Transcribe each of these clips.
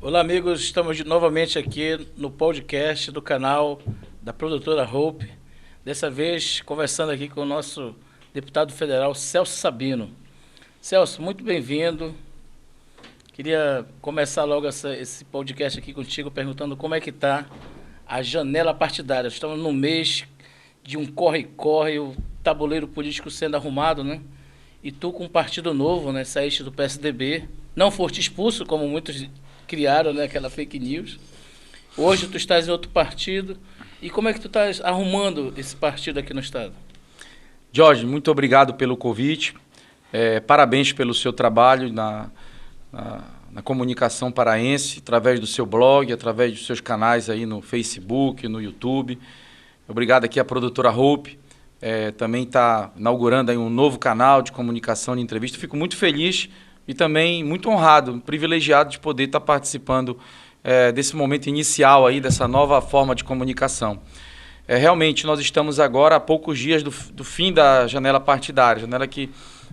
Olá, amigos, estamos novamente aqui no podcast do canal da produtora Hope. Dessa vez, conversando aqui com o nosso deputado federal, Celso Sabino. Celso, muito bem-vindo. Queria começar logo esse podcast aqui contigo, perguntando como é que está a janela partidária. Estamos no mês de um corre-corre, o tabuleiro político sendo arrumado, né? E tu com um partido novo, né? Saíste do PSDB, não foste expulso, como muitos criaram, né, aquela fake news. Hoje tu estás em outro partido. E como é que tu estás arrumando esse partido aqui no estado? Jorge, muito obrigado pelo convite. Parabéns pelo seu trabalho na comunicação paraense, através do seu blog, através dos seus canais aí no Facebook, no YouTube. Obrigado aqui à produtora Hope. Também está inaugurando aí um novo canal de comunicação, de entrevista. Fico muito feliz e também muito honrado, privilegiado de poder estar participando desse momento inicial aí, dessa nova forma de comunicação. Realmente, nós estamos agora a poucos dias do fim da janela partidária, janela que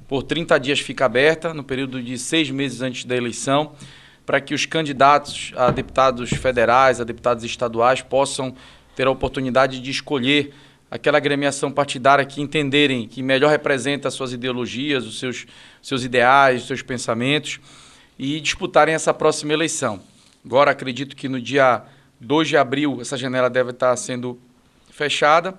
por 30 dias fica aberta, no período de 6 meses antes da eleição, para que os candidatos a deputados federais, a deputados estaduais, possam ter a oportunidade de escolher aquela agremiação partidária que entenderem que melhor representa as suas ideologias, os seus ideais, os seus pensamentos, e disputarem essa próxima eleição. Agora, acredito que no dia 2 de abril essa janela deve estar sendo fechada.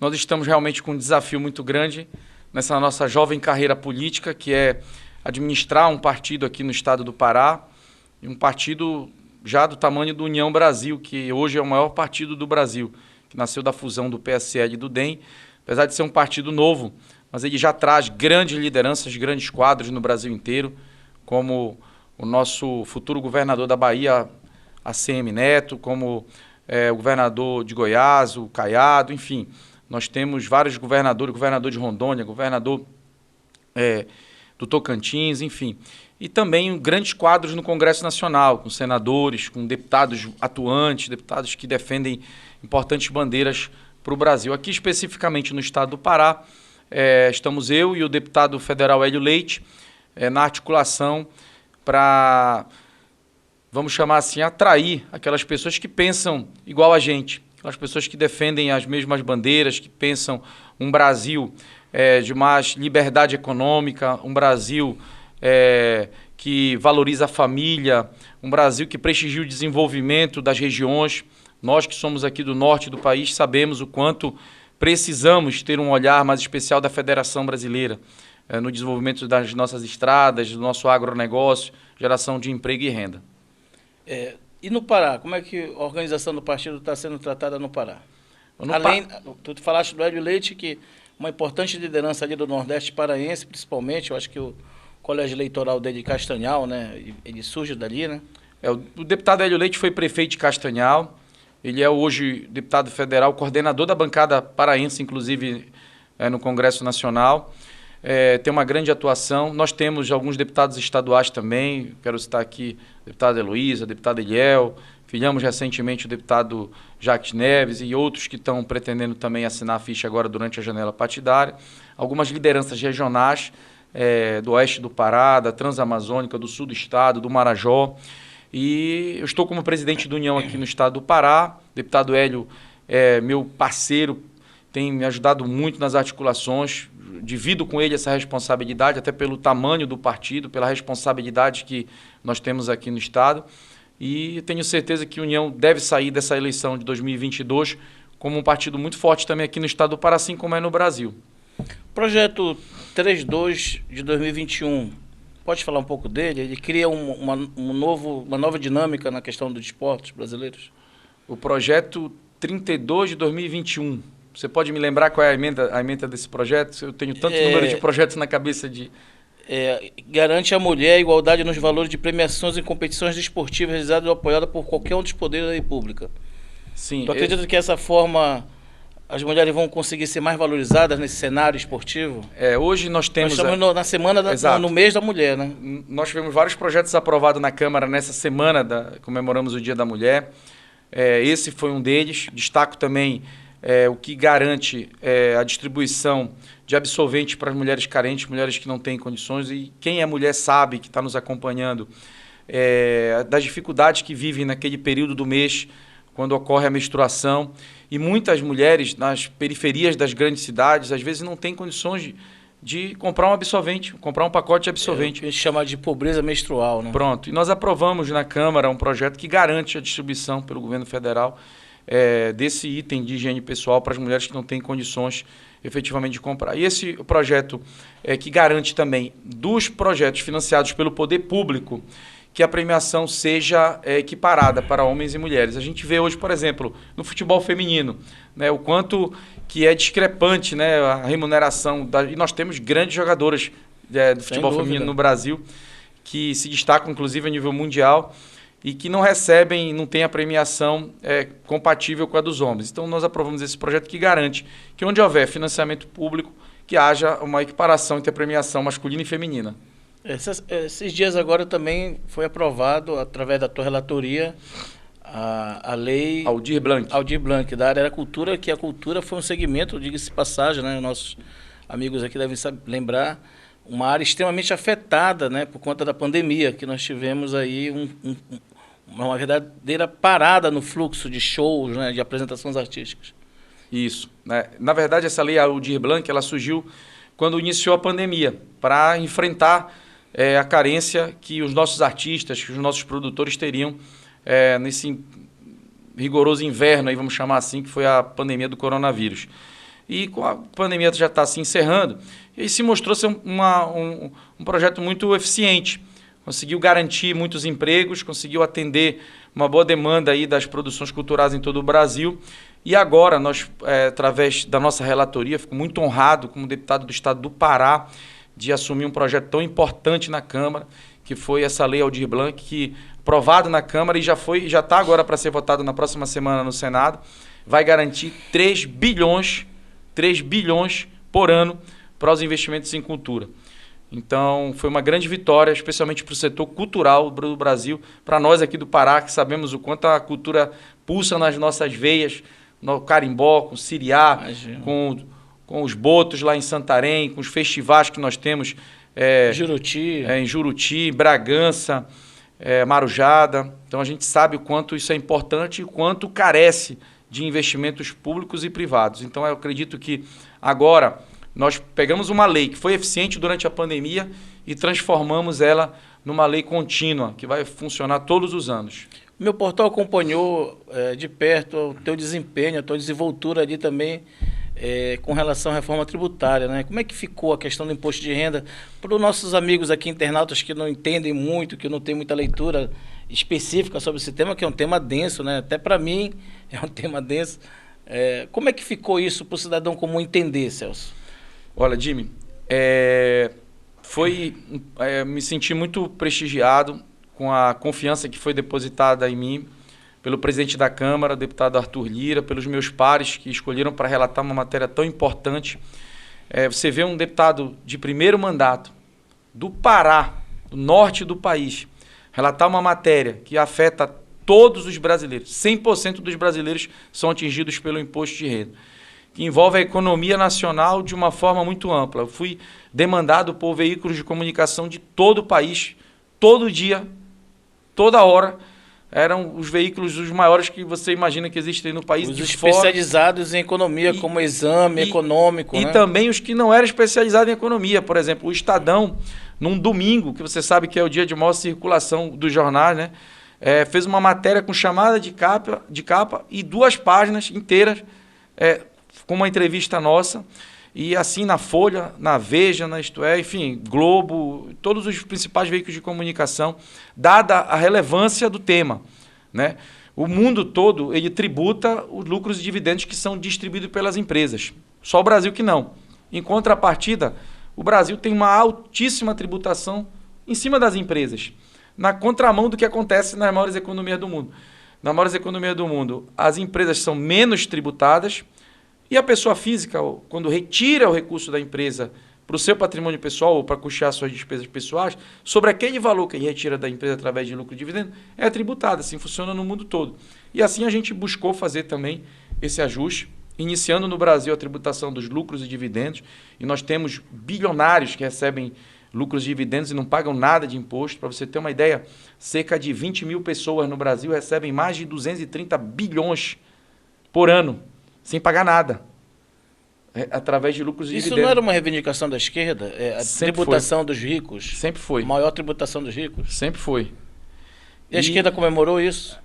Nós estamos realmente com um desafio muito grande nessa nossa jovem carreira política, que é administrar um partido aqui no estado do Pará, e um partido já do tamanho do União Brasil, que hoje é o maior partido do Brasil, que nasceu da fusão do PSL e do DEM, apesar de ser um partido novo, mas ele já traz grandes lideranças, grandes quadros no Brasil inteiro, como o nosso futuro governador da Bahia, ACM Neto, como o governador de Goiás, o Caiado, enfim. Nós temos vários governadores, governador de Rondônia, governador do Tocantins, enfim. E também grandes quadros no Congresso Nacional, com senadores, com deputados atuantes, deputados que defendem importantes bandeiras para o Brasil. Aqui, especificamente no estado do Pará, estamos eu e o deputado federal Hélio Leite na articulação para, vamos chamar assim, atrair aquelas pessoas que pensam igual a gente, aquelas pessoas que defendem as mesmas bandeiras, que pensam um Brasil de mais liberdade econômica, um Brasil que valoriza a família, um Brasil que prestigia o desenvolvimento das regiões. Nós que somos aqui do norte do país sabemos o quanto precisamos ter um olhar mais especial da Federação Brasileira no desenvolvimento das nossas estradas, do nosso agronegócio, geração de emprego e renda. E no Pará, como é que a organização do partido está sendo tratada no Pará? Tu falaste do Hélio Leite, que uma importante liderança ali do Nordeste paraense, principalmente, eu acho que o colégio eleitoral dele de Castanhal, né, ele surge dali, né? O deputado Hélio Leite foi prefeito de Castanhal. Ele é hoje deputado federal, coordenador da bancada paraense, inclusive no Congresso Nacional. Tem uma grande atuação. Nós temos alguns deputados estaduais também. Quero citar aqui a deputada Heloísa, a deputada Eliel. Filiamos recentemente o deputado Jacques Neves e outros que estão pretendendo também assinar a ficha agora durante a janela partidária. Algumas lideranças regionais do oeste do Pará, da Transamazônica, do sul do estado, do Marajó. E eu estou como presidente da União aqui no estado do Pará. O deputado Hélio é meu parceiro, tem me ajudado muito nas articulações. Divido com ele essa responsabilidade, até pelo tamanho do partido, pela responsabilidade que nós temos aqui no estado. E tenho certeza que a União deve sair dessa eleição de 2022 como um partido muito forte também aqui no estado do Pará, assim como é no Brasil. Projeto 32 de 2021. Pode falar um pouco dele? Ele cria uma nova dinâmica na questão dos esportes brasileiros? O projeto 32 de 2021. Você pode me lembrar qual é a emenda desse projeto? Eu tenho tanto número de projetos na cabeça de... garante à mulher a igualdade nos valores de premiações em competições desportivas realizadas ou apoiadas por qualquer um dos poderes da República. Sim. Tu acredita que essa forma as mulheres vão conseguir ser mais valorizadas nesse cenário esportivo? Hoje nós temos... Nós estamos na semana, no mês da mulher, né? Nós tivemos vários projetos aprovados na Câmara nessa semana, comemoramos o Dia da Mulher. Esse foi um deles. Destaco também o que garante a distribuição de absorvente para as mulheres carentes, mulheres que não têm condições. E quem é mulher sabe, que está nos acompanhando, das dificuldades que vivem naquele período do mês, quando ocorre a menstruação. E muitas mulheres nas periferias das grandes cidades, às vezes não têm condições de comprar um absorvente, comprar um pacote de absorvente. A gente chama de pobreza menstrual, né? Pronto. E nós aprovamos na Câmara um projeto que garante a distribuição pelo governo federal desse item de higiene pessoal para as mulheres que não têm condições efetivamente de comprar. E esse projeto que garante também dos projetos financiados pelo poder público que a premiação seja equiparada para homens e mulheres. A gente vê hoje, por exemplo, no futebol feminino, né, o quanto que é discrepante, né, a remuneração. E nós temos grandes jogadoras do futebol feminino no Brasil que se destacam, inclusive, a nível mundial e que não recebem, não têm a premiação compatível com a dos homens. Então, nós aprovamos esse projeto que garante que onde houver financiamento público, que haja uma equiparação entre a premiação masculina e feminina. Esses dias agora também foi aprovado, através da tua relatoria, a lei Aldir Blanc, da área da cultura, que a cultura foi um segmento, diga-se passagem, né? Nossos amigos aqui devem lembrar, uma área extremamente afetada, né, por conta da pandemia, que nós tivemos aí uma verdadeira parada no fluxo de shows, né, de apresentações artísticas. Isso, né? Na verdade, essa lei Aldir Blanc, ela surgiu quando iniciou a pandemia, para enfrentar a carência que os nossos artistas, que os nossos produtores teriam nesse rigoroso inverno, aí vamos chamar assim, que foi a pandemia do coronavírus. E com a pandemia já está se encerrando, e se mostrou ser um projeto muito eficiente. Conseguiu garantir muitos empregos, conseguiu atender uma boa demanda aí das produções culturais em todo o Brasil. E agora, nós, através da nossa relatoria, fico muito honrado como deputado do Estado do Pará de assumir um projeto tão importante na Câmara, que foi essa lei Aldir Blanc, que aprovado na Câmara e já está agora para ser votado na próxima semana no Senado, vai garantir 3 bilhões por ano para os investimentos em cultura. Então, foi uma grande vitória, especialmente para o setor cultural do Brasil, para nós aqui do Pará, que sabemos o quanto a cultura pulsa nas nossas veias, no carimbó, com o siriá, com os botos lá em Santarém, com os festivais que nós temos em Juruti, Bragança, Marujada. Então, a gente sabe o quanto isso é importante e o quanto carece de investimentos públicos e privados. Então, eu acredito que agora nós pegamos uma lei que foi eficiente durante a pandemia e transformamos ela numa lei contínua, que vai funcionar todos os anos. Meu portal acompanhou de perto o teu desempenho, a tua desenvoltura ali também com relação à reforma tributária, né? Como é que ficou a questão do imposto de renda para os nossos amigos aqui internautas que não entendem muito, que não tem muita leitura específica sobre esse tema, que é um tema denso, né? Até para mim é um tema denso. Como é que ficou isso para o cidadão comum entender, Celso? Olha, Jimmy, me senti muito prestigiado com a confiança que foi depositada em mim pelo presidente da Câmara, deputado Arthur Lira, pelos meus pares que escolheram para relatar uma matéria tão importante. Você vê um deputado de primeiro mandato do Pará, do norte do país, relatar uma matéria que afeta todos os brasileiros. 100% dos brasileiros são atingidos pelo imposto de renda, que envolve a economia nacional de uma forma muito ampla. Eu fui demandado por veículos de comunicação de todo o país, todo dia, toda hora. Eram os veículos os maiores que você imagina que existem no país. Os especializados em economia, como Exame Econômico. E também os que não eram especializados em economia. Por exemplo, o Estadão, num domingo, que você sabe que é o dia de maior circulação dos jornais, né? Fez uma matéria com chamada de capa e 2 páginas inteiras, com uma entrevista nossa. E assim na Folha, na Veja, na Isto É, enfim, Globo, todos os principais veículos de comunicação, dada a relevância do tema, né? O mundo todo, ele tributa os lucros e dividendos que são distribuídos pelas empresas. Só o Brasil que não. Em contrapartida, o Brasil tem uma altíssima tributação em cima das empresas, na contramão do que acontece nas maiores economias do mundo. Nas maiores economias do mundo, as empresas são menos tributadas, e a pessoa física, quando retira o recurso da empresa para o seu patrimônio pessoal ou para custear suas despesas pessoais, sobre aquele valor que ele retira da empresa através de lucro e dividendo, é tributada. Assim funciona no mundo todo. E assim a gente buscou fazer também esse ajuste iniciando no Brasil a tributação dos lucros e dividendos, e nós temos bilionários que recebem lucros e dividendos e não pagam nada de imposto. Para você ter uma ideia, cerca de 20 mil pessoas no Brasil recebem mais de 230 bilhões por ano, sem pagar nada, através de lucros e dividendos. Isso não era uma reivindicação da esquerda? A tributação dos ricos? Sempre foi. A maior tributação dos ricos? Sempre foi. E a esquerda comemorou isso?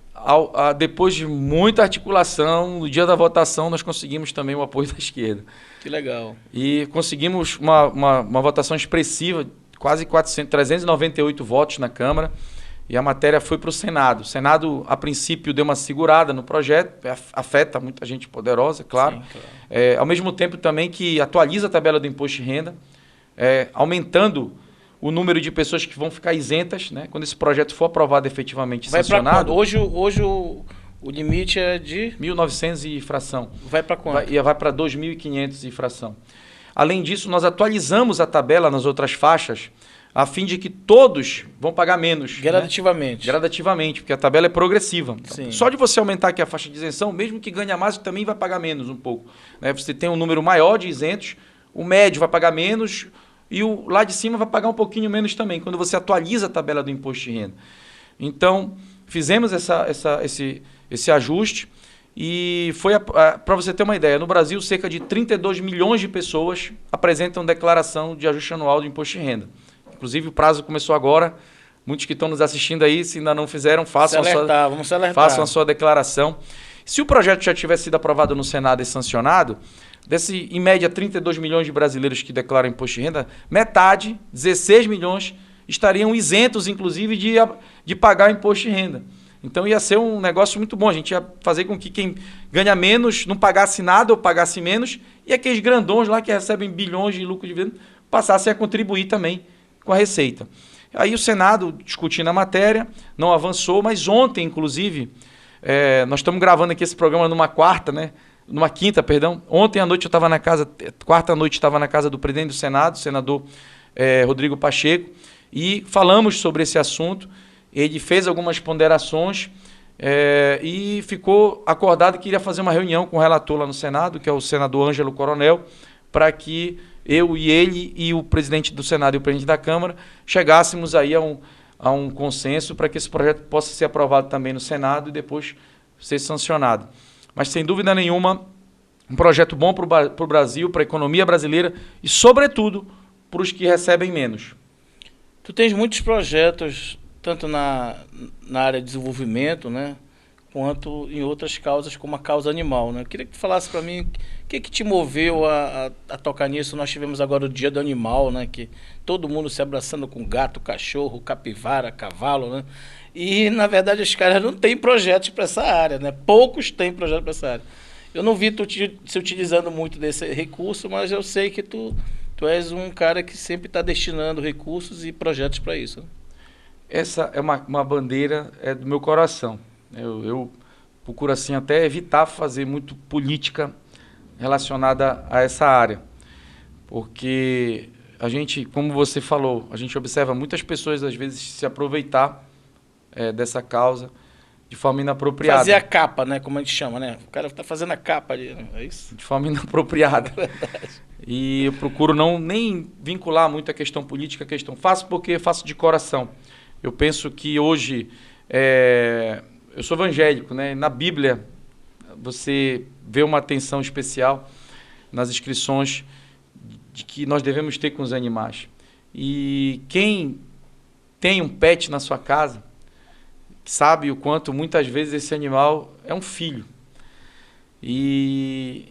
Depois de muita articulação, no dia da votação, nós conseguimos também o apoio da esquerda. Que legal. E conseguimos uma votação expressiva, quase 398 votos na Câmara, e a matéria foi para o Senado. O Senado, a princípio, deu uma segurada no projeto, afeta muita gente poderosa, claro. Sim, claro. Ao mesmo tempo também que atualiza a tabela do imposto de renda, aumentando o número de pessoas que vão ficar isentas, né, quando esse projeto for aprovado efetivamente e sancionado. Hoje o limite é de 1.900 e fração. Vai para quanto? Vai para 2.500 e fração. Além disso, nós atualizamos a tabela nas outras faixas, a fim de que todos vão pagar menos. Gradativamente. Né? Gradativamente, porque a tabela é progressiva. Então, só de você aumentar aqui a faixa de isenção, mesmo que ganha mais, também vai pagar menos um pouco. Né? Você tem um número maior de isentos, o médio vai pagar menos e o lá de cima vai pagar um pouquinho menos também, quando você atualiza a tabela do imposto de renda. Então, fizemos esse ajuste e foi, para você ter uma ideia, no Brasil, cerca de 32 milhões de pessoas apresentam declaração de ajuste anual do imposto de renda. Inclusive, o prazo começou agora. Muitos que estão nos assistindo aí, se ainda não fizeram, façam a sua declaração. Se o projeto já tivesse sido aprovado no Senado e sancionado, em média, 32 milhões de brasileiros que declaram imposto de renda, metade, 16 milhões, estariam isentos, inclusive, de pagar imposto de renda. Então, ia ser um negócio muito bom. A gente ia fazer com que quem ganha menos não pagasse nada ou pagasse menos, e aqueles grandões lá que recebem bilhões de lucro de dividendo passassem a contribuir também com a Receita. Aí o Senado discutindo a matéria, não avançou, mas ontem, inclusive, nós estamos gravando aqui esse programa numa quinta, perdão. Ontem à noite eu estava quarta à noite estava na casa do presidente do Senado, o senador Rodrigo Pacheco, e falamos sobre esse assunto. Ele fez algumas ponderações e ficou acordado que iria fazer uma reunião com o relator lá no Senado, que é o senador Ângelo Coronel, para que eu e ele e o presidente do Senado e o presidente da Câmara chegássemos aí a um consenso para que esse projeto possa ser aprovado também no Senado e depois ser sancionado. Mas, sem dúvida nenhuma, um projeto bom para o Brasil, para a economia brasileira e, sobretudo, para os que recebem menos. Tu tens muitos projetos, tanto na área de desenvolvimento, né, quanto em outras causas, como a causa animal, né? Eu queria que tu falasse para mim o que te moveu a tocar nisso. Nós tivemos agora o Dia do Animal, né? Que todo mundo se abraçando com gato, cachorro, capivara, cavalo, né? E, na verdade, os caras não têm projetos para essa área, né? Poucos têm projetos para essa área. Eu não vi tu se utilizando muito desse recurso, mas eu sei que tu és um cara que sempre está destinando recursos e projetos para isso, né? Essa é uma bandeira do meu coração. Eu procuro assim até evitar fazer muito política relacionada a essa área, porque a gente, como você falou, a gente observa muitas pessoas às vezes se aproveitar dessa causa de forma inapropriada. Fazer a capa, né, como a gente chama, né? O cara está fazendo a capa ali, né? É isso? De forma inapropriada. E eu procuro nem vincular muito a questão política, a questão faço porque faço de coração. Eu penso que hoje eu sou evangélico, né? Na Bíblia, você vê uma atenção especial nas inscrições de que nós devemos ter com os animais. E quem tem um pet na sua casa sabe o quanto muitas vezes esse animal é um filho. E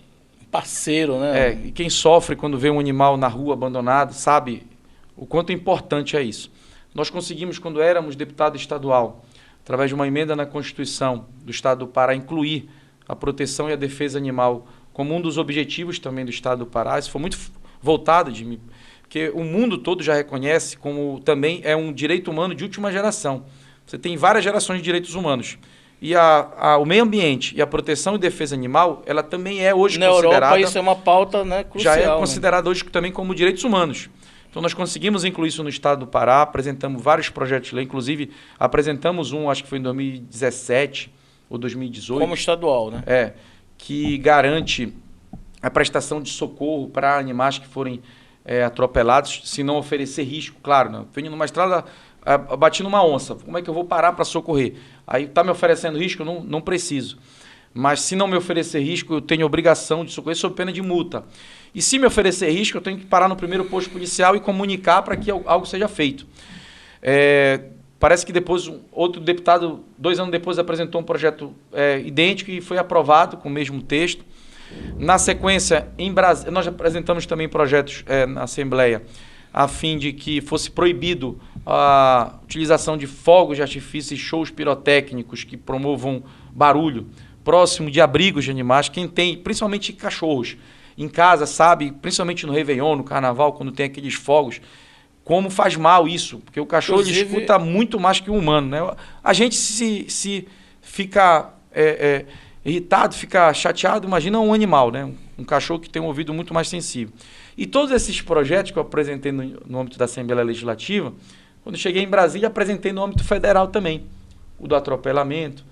parceiro, né? E quem sofre quando vê um animal na rua abandonado sabe o quanto importante é isso. Nós conseguimos, quando éramos deputado estadual, através de uma emenda na Constituição do Estado do Pará, incluir a proteção e a defesa animal como um dos objetivos também do Estado do Pará. Isso foi muito voltado de mim, porque o mundo todo já reconhece como também é um direito humano de última geração. Você tem várias gerações de direitos humanos. E o meio ambiente e a proteção e defesa animal, ela também é hoje considerada... Na Europa isso é uma pauta, né, crucial. Já é considerada hoje também como direitos humanos. Então, nós conseguimos incluir isso no Estado do Pará, apresentamos vários projetos de lei, inclusive apresentamos acho que foi em 2017 ou 2018. Como estadual, né? Que garante a prestação de socorro para animais que forem atropelados, se não oferecer risco, claro. Né? Vendo numa estrada, bati numa onça, como é que eu vou parar para socorrer? Aí está me oferecendo risco, eu não preciso. Mas se não me oferecer risco, eu tenho obrigação de socorrer sob pena de multa. E se me oferecer risco, eu tenho que parar no primeiro posto policial e comunicar para que algo seja feito. Parece que depois, outro deputado, 2 anos depois, apresentou um projeto idêntico e foi aprovado com o mesmo texto. Na sequência, em Brasília, nós apresentamos também projetos na Assembleia a fim de que fosse proibido a utilização de fogos de artifício e shows pirotécnicos que promovam barulho próximo de abrigos de animais. Quem tem, principalmente cachorros, em casa, sabe, principalmente no Réveillon, no Carnaval, quando tem aqueles fogos, como faz mal isso, porque o cachorro ele escuta muito mais que o humano. Né? A gente se fica irritado, fica chateado, imagina um animal, né? Um cachorro que tem um ouvido muito mais sensível. E todos esses projetos que eu apresentei no âmbito da Assembleia Legislativa, quando cheguei em Brasília, apresentei no âmbito federal também. O do atropelamento,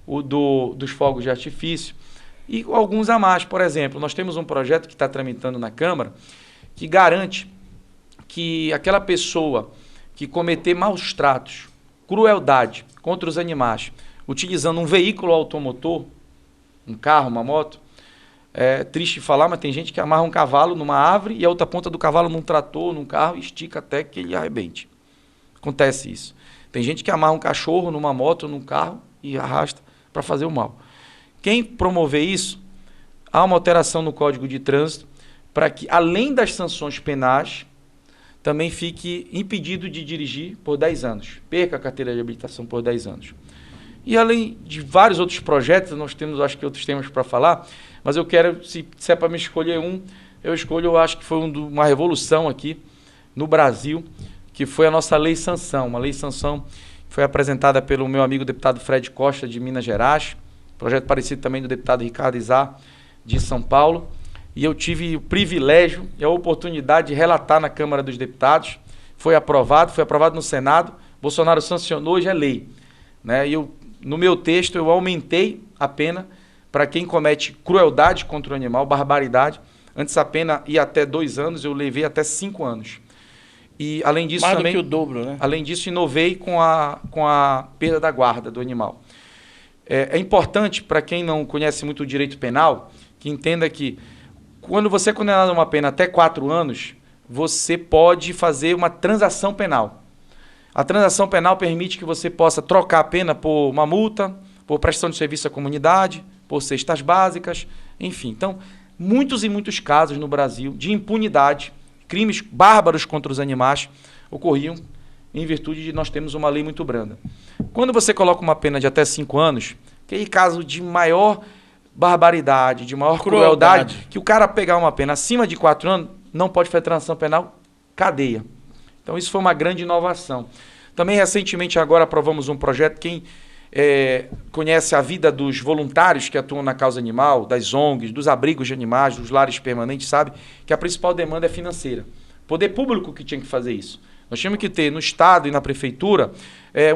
o dos fogos de artifício e alguns a mais. Por exemplo, nós temos um projeto que está tramitando na Câmara que garante que aquela pessoa que cometer maus tratos, crueldade contra os animais, utilizando um veículo automotor, um carro, uma moto, é triste falar, mas tem gente que amarra um cavalo numa árvore e a outra ponta do cavalo num trator, num carro, e estica até que ele arrebente. Acontece isso. Tem gente que amarra um cachorro numa moto, num carro e arrasta para fazer o mal. Quem promover isso, há uma alteração no Código de Trânsito para que, além das sanções penais, também fique impedido de dirigir por 10 anos. Perca a carteira de habilitação por 10 anos. E além de vários outros projetos, nós temos, acho que, outros temas para falar, mas eu quero, se é para me escolher um, eu acho que foi uma revolução aqui no Brasil, que foi a nossa Lei Sanção. Uma Lei Sanção foi apresentada pelo meu amigo deputado Fred Costa, de Minas Gerais, projeto parecido também do deputado Ricardo Izar, de São Paulo, e eu tive o privilégio e a oportunidade de relatar na Câmara dos Deputados. Foi aprovado no Senado, Bolsonaro sancionou e já é lei. Né? E no meu texto eu aumentei a pena para quem comete crueldade contra o animal, barbaridade. Antes a pena ia até 2 anos, eu levei até 5 anos. E além disso mais também, do que o dobro, né? Além disso, inovei com a perda da guarda do animal. É importante, para quem não conhece muito o direito penal, que entenda que quando você é condenado a uma pena até 4 anos, você pode fazer uma transação penal. A transação penal permite que você possa trocar a pena por uma multa, por prestação de serviço à comunidade, por cestas básicas, enfim. Então, muitos e muitos casos no Brasil de impunidade, crimes bárbaros contra os animais ocorriam em virtude de nós termos uma lei muito branda. Quando você coloca uma pena de até 5 anos, aquele caso de maior barbaridade, de maior crueldade, que o cara pegar uma pena acima de 4 anos, não pode fazer transação penal, cadeia. Então isso foi uma grande inovação. Também recentemente agora aprovamos um projeto, quem conhece a vida dos voluntários que atuam na causa animal, das ONGs, dos abrigos de animais, dos lares permanentes, sabe que a principal demanda é financeira. Poder público que tinha que fazer isso. Nós tínhamos que ter no Estado e na Prefeitura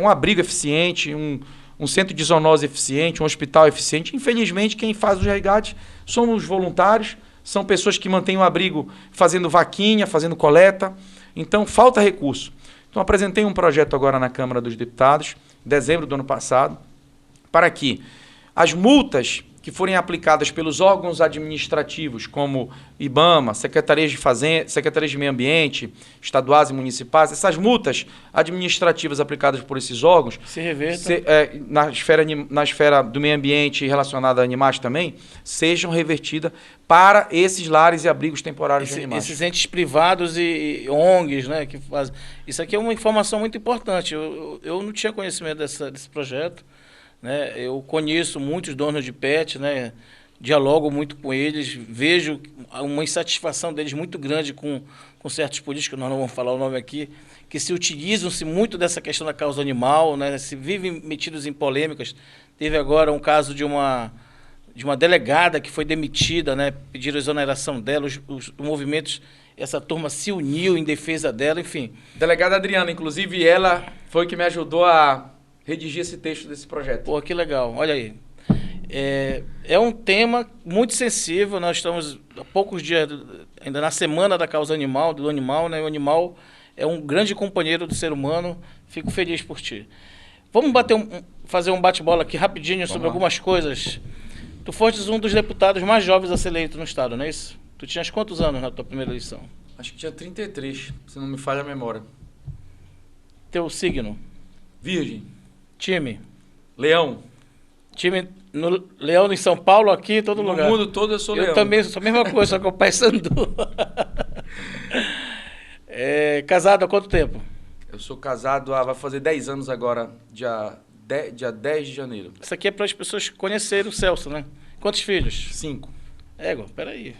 um abrigo eficiente, um centro de zoonose eficiente, um hospital eficiente. Infelizmente, quem faz os resgates são os voluntários, são pessoas que mantêm o abrigo fazendo vaquinha, fazendo coleta. Então, falta recurso. Então, apresentei um projeto agora na Câmara dos Deputados, em dezembro do ano passado, para que as multas que forem aplicadas pelos órgãos administrativos, como IBAMA, Secretarias de Fazenda, Secretarias de Meio Ambiente, estaduais e municipais, essas multas administrativas aplicadas por esses órgãos, se revertam na esfera do meio ambiente relacionada a animais também, sejam revertidas para esses lares e abrigos temporários de animais. Esses entes privados e ONGs, né, que fazem. Isso aqui é uma informação muito importante. Eu não tinha conhecimento desse projeto. Né? Eu conheço muitos donos de pet, né? Dialogo muito com eles, vejo uma insatisfação deles muito grande com certos políticos, nós não vamos falar o nome aqui, que se utilizam-se muito dessa questão da causa animal, né? Se vivem metidos em polêmicas. Teve agora um caso de uma delegada que foi demitida, né? Pediram a exoneração dela, os movimentos, essa turma se uniu em defesa dela, enfim. Delegada Adriana, inclusive, ela foi que me ajudou a redigir esse texto desse projeto. Pô, que legal, olha aí. É um tema muito sensível. Nós estamos há poucos dias, ainda na semana da causa animal, do animal, né? O animal é um grande companheiro do ser humano. Fico feliz por ti. Vamos fazer um bate-bola aqui rapidinho sobre algumas coisas. Tu fostes um dos deputados mais jovens a ser eleito no estado, não é isso? Tu tinhas quantos anos na tua primeira eleição? Acho que tinha 33, se não me falha a memória. Teu signo? Virgem. Time? Leão. Time no Leão em São Paulo, aqui, em todo lugar. No mundo todo eu sou leão. Eu também sou a mesma coisa, só que o pai Sandu. Casado há quanto tempo? Eu sou casado vai fazer 10 anos agora, dia 10 de janeiro. Isso aqui é para as pessoas conhecerem o Celso, né? Quantos filhos? 5. Peraí.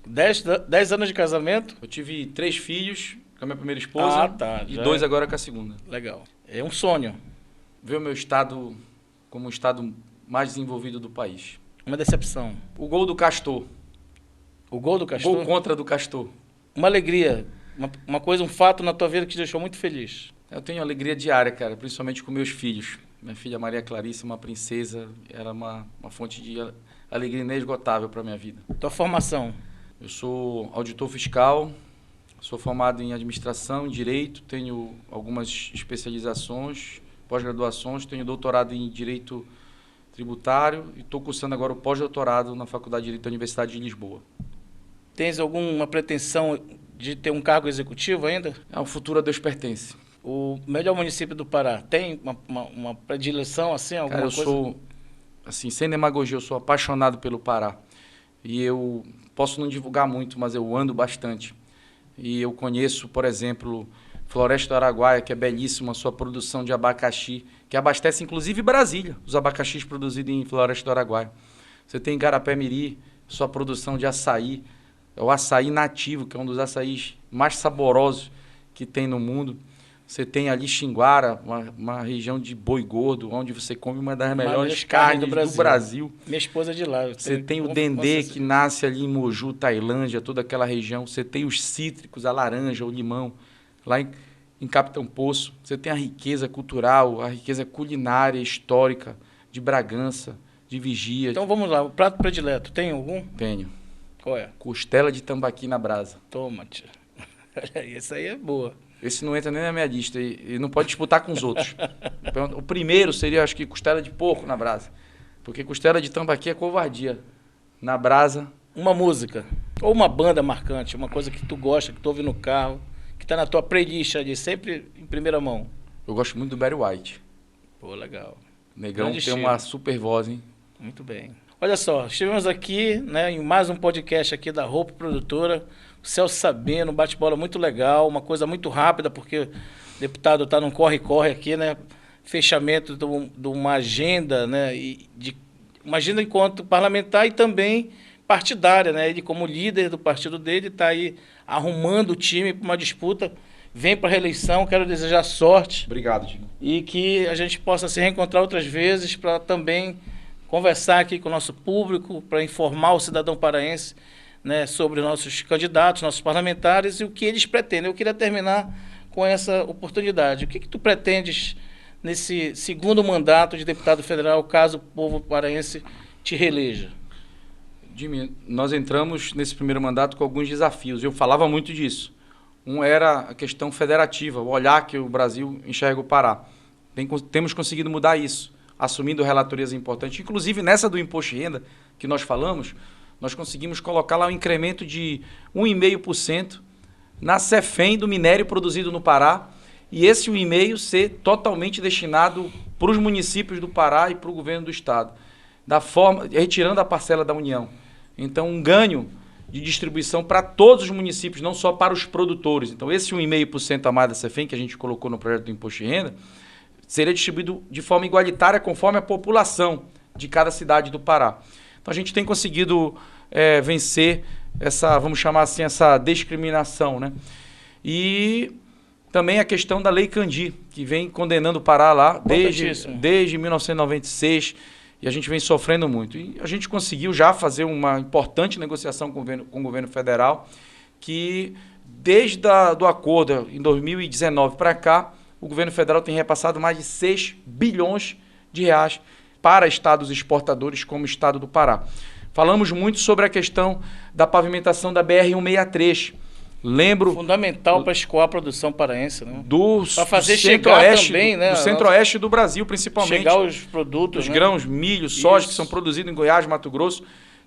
10 anos de casamento? Eu tive 3 filhos com a minha primeira esposa e 2 agora com a segunda. Legal. É um sonho. Ver o meu estado como o estado mais desenvolvido do país. Uma decepção. O gol do Castor. O gol do Castor? Gol contra do Castor. Uma alegria, uma coisa, um fato na tua vida que te deixou muito feliz. Eu tenho alegria diária, cara, principalmente com meus filhos. Minha filha Maria Clarice, uma princesa, era uma fonte de alegria inesgotável para minha vida. Tua formação? Eu sou auditor fiscal, sou formado em administração, em direito, tenho algumas especializações, pós-graduações, tenho doutorado em direito tributário e estou cursando agora o pós-doutorado na Faculdade de Direito da Universidade de Lisboa. Tens alguma pretensão de ter um cargo executivo ainda? O futuro a Deus pertence. O melhor município do Pará tem uma predileção, assim, alguma coisa? Eu sou, assim, sem demagogia, eu sou apaixonado pelo Pará. E eu posso não divulgar muito, mas eu ando bastante. E eu conheço, por exemplo, Floresta do Araguaia, que é belíssima, a sua produção de abacaxi, que abastece inclusive Brasília, os abacaxis produzidos em Floresta do Araguaia. Você tem Igarapé-Miri, sua produção de açaí, é o açaí nativo, que é um dos açaís mais saborosos que tem no mundo. Você tem ali Xinguara, uma região de boi gordo, onde você come uma das melhores carnes do Brasil. Minha esposa é de lá. Você tem o dendê, que nasce ali em Moju, Tailândia, toda aquela região. Você tem os cítricos, a laranja, o limão, lá em Capitão Poço. Você tem a riqueza cultural, a riqueza culinária, histórica, de Bragança, de Vigia. Então vamos lá, o prato predileto, tem algum? Tenho. Qual é? Costela de tambaqui na brasa. Toma, tia. Essa aí é boa. Esse não entra nem na minha lista e não pode disputar com os outros. O primeiro seria, acho que, costela de porco na brasa. Porque costela de tambaqui é covardia. Na brasa... Uma música, ou uma banda marcante, uma coisa que tu gosta, que tu ouve no carro, que tá na tua playlist ali, sempre em primeira mão. Eu gosto muito do Barry White. Pô, legal. Negão tem uma super voz, hein? Muito bem. Olha só, estivemos aqui, né, em mais um podcast aqui da Hope Produtora, o Celso Sabino, um bate-bola muito legal, uma coisa muito rápida, porque o deputado está num corre-corre aqui, né, fechamento de uma agenda, né, uma agenda enquanto parlamentar e também partidária, né, ele como líder do partido dele está aí arrumando o time para uma disputa, vem para a reeleição, quero desejar sorte. Obrigado, Diego. E que a gente possa se reencontrar outras vezes para também conversar aqui com o nosso público, para informar o cidadão paraense, né, sobre nossos candidatos, nossos parlamentares e o que eles pretendem. Eu queria terminar com essa oportunidade. O que tu pretendes nesse segundo mandato de deputado federal, caso o povo paraense te reeleja? Jimmy, nós entramos nesse primeiro mandato com alguns desafios. Eu falava muito disso. Um era a questão federativa, o olhar que o Brasil enxerga o Pará. Temos conseguido mudar isso, assumindo relatorias importantes. Inclusive, nessa do imposto de renda que nós falamos, nós conseguimos colocar lá um incremento de 1,5% na CEFEM do minério produzido no Pará, e esse 1,5% ser totalmente destinado para os municípios do Pará e para o governo do Estado, retirando a parcela da União. Então, um ganho de distribuição para todos os municípios, não só para os produtores. Então, esse 1,5% a mais da CEFEM, que a gente colocou no projeto do imposto de renda, seria distribuído de forma igualitária conforme a população de cada cidade do Pará. Então, a gente tem conseguido vencer essa, vamos chamar assim, essa discriminação, né? E também a questão da Lei Candir, que vem condenando o Pará lá desde 1996, e a gente vem sofrendo muito. E a gente conseguiu já fazer uma importante negociação com o governo federal, que desde do acordo em 2019 para cá, o governo federal tem repassado mais de 6 bilhões de reais para estados exportadores como o estado do Pará. Falamos muito sobre a questão da pavimentação da BR-163. Lembro... Fundamental para escoar a produção paraense, né? Para fazer chegar também, né? Do centro-oeste do Brasil, principalmente. Chegar os produtos, os né? grãos, milho, soja, que são produzidos em Goiás, Mato Grosso.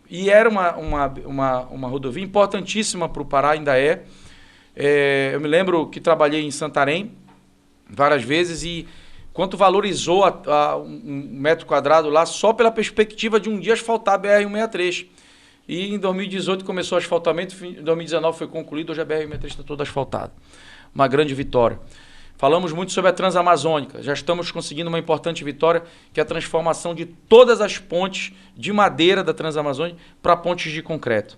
E era uma rodovia importantíssima para o Pará, ainda é. Eu me lembro que trabalhei em Santarém várias vezes e quanto valorizou um metro quadrado lá só pela perspectiva de um dia asfaltar a BR-163. E em 2018 começou o asfaltamento, em 2019 foi concluído, hoje a BR-163 está toda asfaltada. Uma grande vitória. Falamos muito sobre a Transamazônica, já estamos conseguindo uma importante vitória, que é a transformação de todas as pontes de madeira da Transamazônica para pontes de concreto.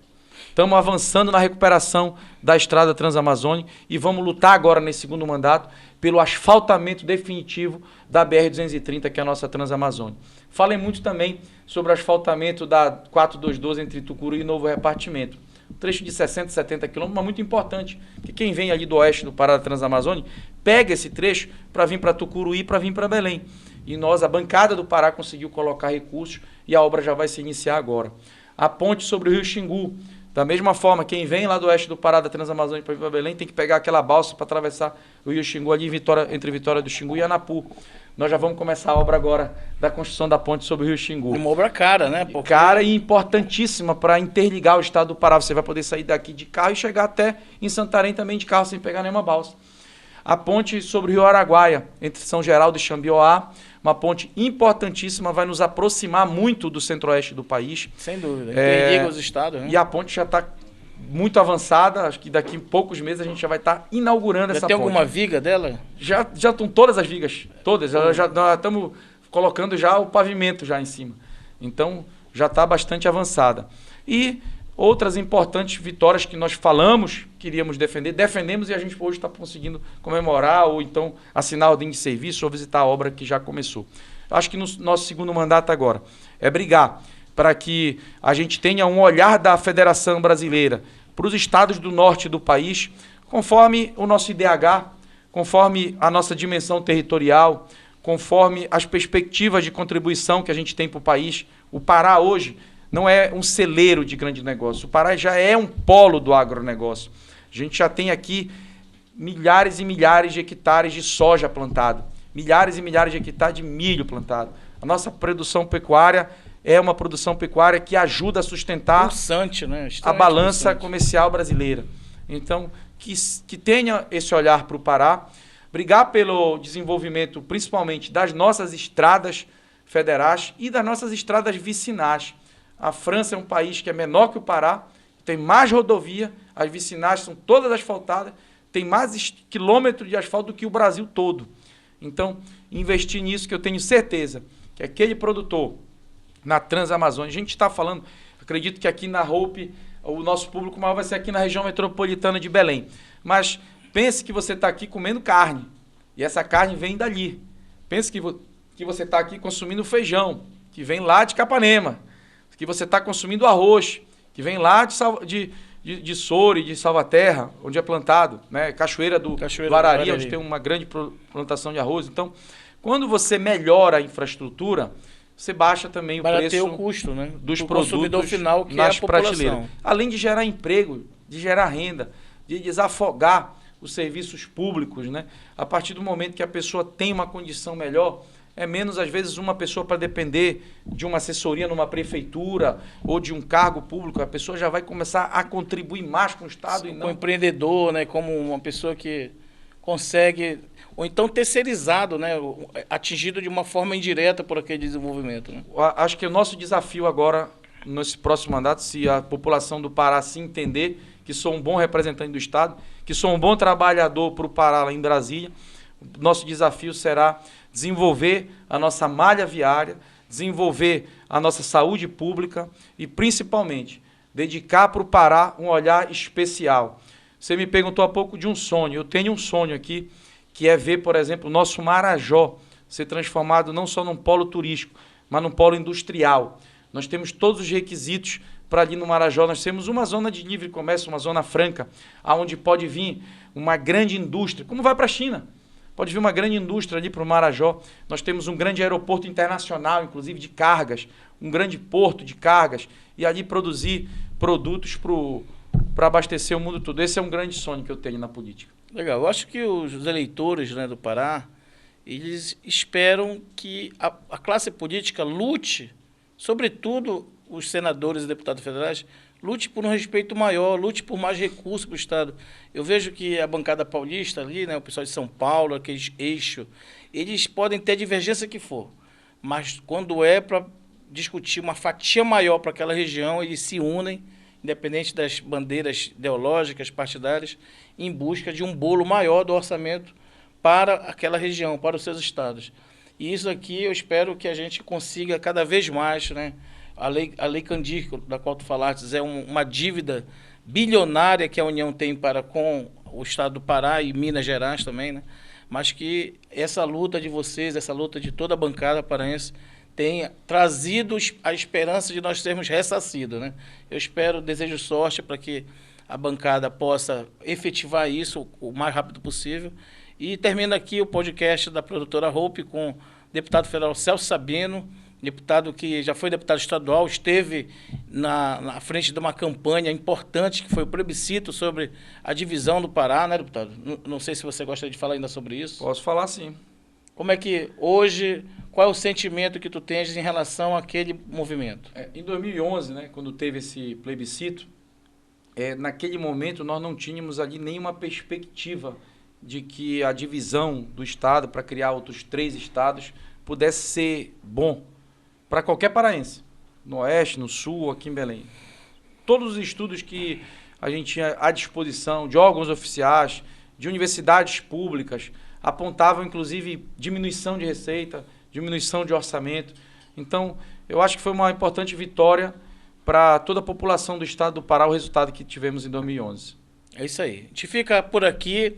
Estamos avançando na recuperação da estrada Transamazônica e vamos lutar agora, nesse segundo mandato, pelo asfaltamento definitivo da BR-230, que é a nossa Transamazônica. Falei muito também sobre o asfaltamento da 4212 entre Tucuruí e Novo Repartimento. Um trecho de 60, 70 quilômetros, mas muito importante, que quem vem ali do oeste do Pará da Transamazônica, pega esse trecho para vir para Tucuruí, para vir para Belém. E nós, a bancada do Pará, conseguiu colocar recursos e a obra já vai se iniciar agora. A ponte sobre o Rio Xingu, da mesma forma, quem vem lá do oeste do Pará da Transamazônica para vir para Belém tem que pegar aquela balsa para atravessar o Rio Xingu ali entre Vitória do Xingu e Anapu. Nós já vamos começar a obra agora da construção da ponte sobre o Rio Xingu. Uma obra cara, né? Porque... Cara e importantíssima para interligar o estado do Pará. Você vai poder sair daqui de carro e chegar até em Santarém também de carro sem pegar nenhuma balsa. A ponte sobre o Rio Araguaia, entre São Geraldo e Xambioá, uma ponte importantíssima, vai nos aproximar muito do centro-oeste do país. Sem dúvida, interliga os estados, né? E a ponte já está muito avançada, acho que daqui a poucos meses a gente já vai estar inaugurando essa ponte. Já tem alguma viga dela? Já estão todas as vigas, todas. Nós estamos colocando já o pavimento já em cima. Então, já está bastante avançada. E outras importantes vitórias que nós falamos, queríamos defender, defendemos e a gente hoje está conseguindo comemorar ou então assinar ordem de serviço ou visitar a obra que já começou. Acho que no nosso segundo mandato agora é brigar para que a gente tenha um olhar da Federação Brasileira para os estados do norte do país, conforme o nosso IDH, conforme a nossa dimensão territorial, conforme as perspectivas de contribuição que a gente tem para o país. O Pará hoje não é um celeiro de grande negócio. O Pará já é um polo do agronegócio. A gente já tem aqui milhares e milhares de hectares de soja plantado, milhares e milhares de hectares de milho plantado. A nossa produção pecuária é uma produção pecuária que ajuda a sustentar pulsante, né? A balança comercial brasileira. Então, que tenha esse olhar para o Pará, brigar pelo desenvolvimento, principalmente das nossas estradas federais e das nossas estradas vicinais. A França é um país que é menor que o Pará, tem mais rodovia, as vicinais são todas asfaltadas, tem mais quilômetros de asfalto do que o Brasil todo. Então, investir nisso, que eu tenho certeza que aquele produtor na Transamazônica, a gente está falando, acredito que aqui na Hope, o nosso público maior vai ser aqui na região metropolitana de Belém. Mas pense que você está aqui comendo carne, e essa carne vem dali. Pense que você está aqui consumindo feijão, que vem lá de Capanema, que você está consumindo arroz, que vem lá de Soure, de Salvaterra, onde é plantado, né? Cachoeira do Guarari, onde tem uma grande plantação de arroz. Então, quando você melhora a infraestrutura, você baixa também o preço o custo, né? dos o produtos consumidor final, que nas é a população. prateleiras. Além de gerar emprego, de gerar renda, de desafogar os serviços públicos, né? A partir do momento que a pessoa tem uma condição melhor, é menos, às vezes, uma pessoa para depender de uma assessoria numa prefeitura ou de um cargo público. A pessoa já vai começar a contribuir mais com o Estado. Como empreendedor, né? Como uma pessoa que consegue, ou então terceirizado, né? Atingido de uma forma indireta por aquele desenvolvimento. Né? Acho que o nosso desafio agora, nesse próximo mandato, se a população do Pará se entender que sou um bom representante do Estado, que sou um bom trabalhador para o Pará lá em Brasília, nosso desafio será desenvolver a nossa malha viária, desenvolver a nossa saúde pública e, principalmente, dedicar para o Pará um olhar especial. Você me perguntou há pouco de um sonho. Eu tenho um sonho aqui, que é ver, por exemplo, o nosso Marajó ser transformado não só num polo turístico, mas num polo industrial. Nós temos todos os requisitos para ali no Marajó. Nós temos uma zona de livre comércio, uma zona franca, onde pode vir uma grande indústria, como vai para a China. pode vir uma grande indústria ali para o Marajó. Nós temos um grande aeroporto internacional, inclusive de cargas, um grande porto de cargas, e ali produzir produtos para abastecer o mundo todo. Esse é um grande sonho que eu tenho na política. Legal. Eu acho que os eleitores, né, do Pará, eles esperam que a classe política lute, sobretudo os senadores e deputados federais, lute por um respeito maior, lute por mais recursos para o Estado. Eu vejo que a bancada paulista ali, né, o pessoal de São Paulo, aquele eixo, eles podem ter a divergência que for, mas quando é para discutir uma fatia maior para aquela região, eles se unem, independente das bandeiras ideológicas, partidárias, em busca de um bolo maior do orçamento para aquela região, para os seus estados. E isso aqui eu espero que a gente consiga cada vez mais, né? A lei Candir, da qual tu falaste, é uma dívida bilionária que a União tem para com o estado do Pará e Minas Gerais também, né? Mas que essa luta de vocês, essa luta de toda a bancada paraense, tenha trazido a esperança de nós sermos ressarcidos, né? Eu espero, desejo sorte para que a bancada possa efetivar isso o mais rápido possível. E termina aqui o podcast da produtora Hope com o deputado federal Celso Sabino, deputado que já foi deputado estadual, esteve na frente de uma campanha importante, que foi o plebiscito sobre a divisão do Pará, né, deputado? Não sei se você gostaria de falar ainda sobre isso. Posso falar, sim. Como é que hoje, qual é o sentimento que tu tens em relação àquele movimento? Em 2011, né, quando teve esse plebiscito, naquele momento nós não tínhamos ali nenhuma perspectiva de que a divisão do Estado para criar outros 3 estados pudesse ser bom para qualquer paraense, no Oeste, no Sul, aqui em Belém. Todos os estudos que a gente tinha à disposição, de órgãos oficiais, de universidades públicas, apontavam, inclusive, diminuição de receita, diminuição de orçamento. Então, eu acho que foi uma importante vitória para toda a população do estado do Pará, o resultado que tivemos em 2011. É isso aí. A gente fica por aqui,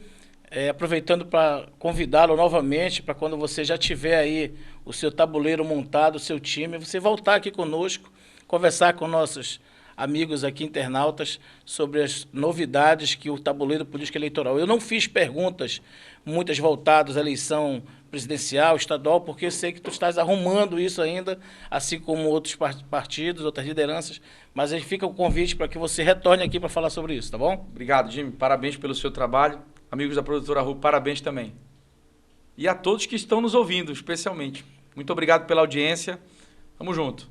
aproveitando para convidá-lo novamente, para quando você já tiver aí o seu tabuleiro montado, o seu time, você voltar aqui conosco, conversar com nossos amigos aqui internautas sobre as novidades que o tabuleiro político eleitoral. Eu não fiz perguntas muitas voltadas à eleição presidencial, estadual, porque eu sei que tu estás arrumando isso ainda, assim como outros partidos, outras lideranças, mas aí fica o convite para que você retorne aqui para falar sobre isso, tá bom? Obrigado, Jimmy. Parabéns pelo seu trabalho. Amigos da produtora Hope, parabéns também. E a todos que estão nos ouvindo, especialmente. Muito obrigado pela audiência. Tamo junto.